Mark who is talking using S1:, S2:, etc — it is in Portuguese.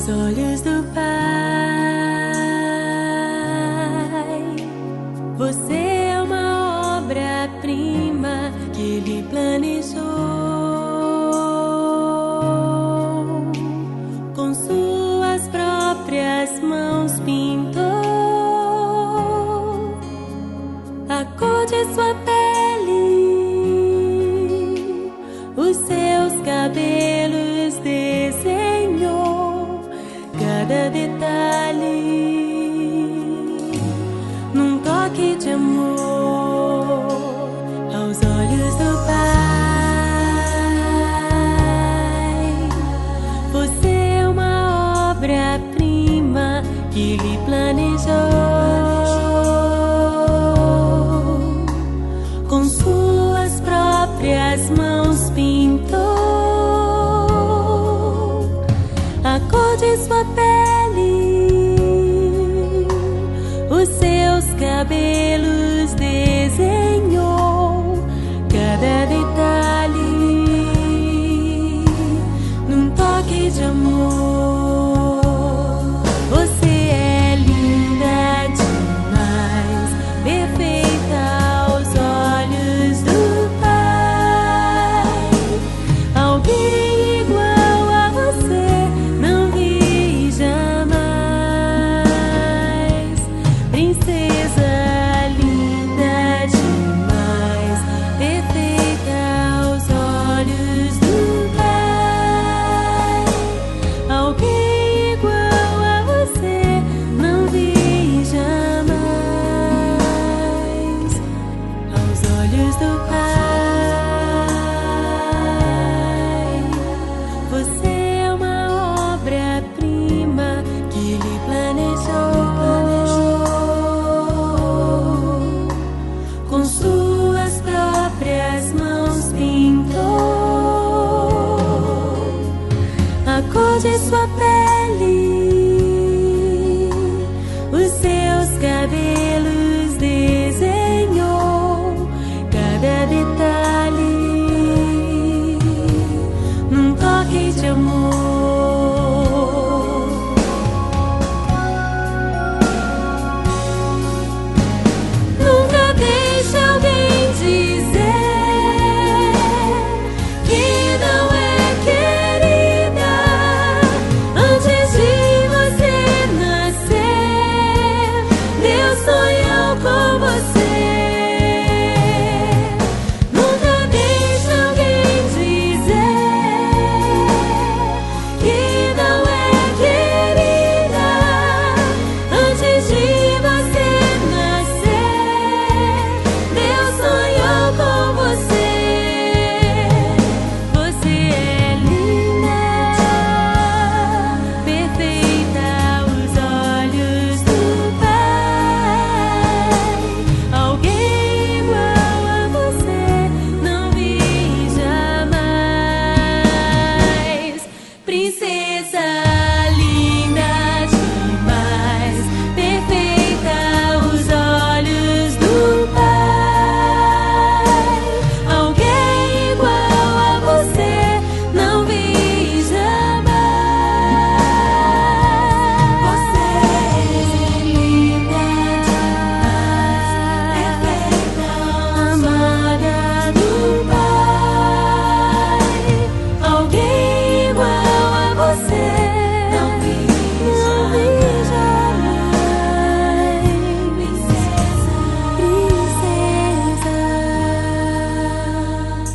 S1: Aos olhos do Pai, você é uma obra-prima que Ele planejou. Com suas próprias mãos pintou a cor de sua pele, os seus cabelos desenhou cada detalhe num toque de amor. Aos olhos do Pai, você é uma obra-prima que Ele planejou. Com suas próprias mãos pintou a cor de sua pele, os seus cabelos desenhou cada detalhe num toque de amor. Você é linda demais, perfeita aos olhos do Pai. Alguém igual a você não vi jamais. Princesa linda demais, perfeita aos olhos do Pai. Alguém igual a você não vi jamais. Aos olhos do Pai, você é uma obra-prima que Ele planejou. Com suas próprias mãos pintou a cor de sua pele,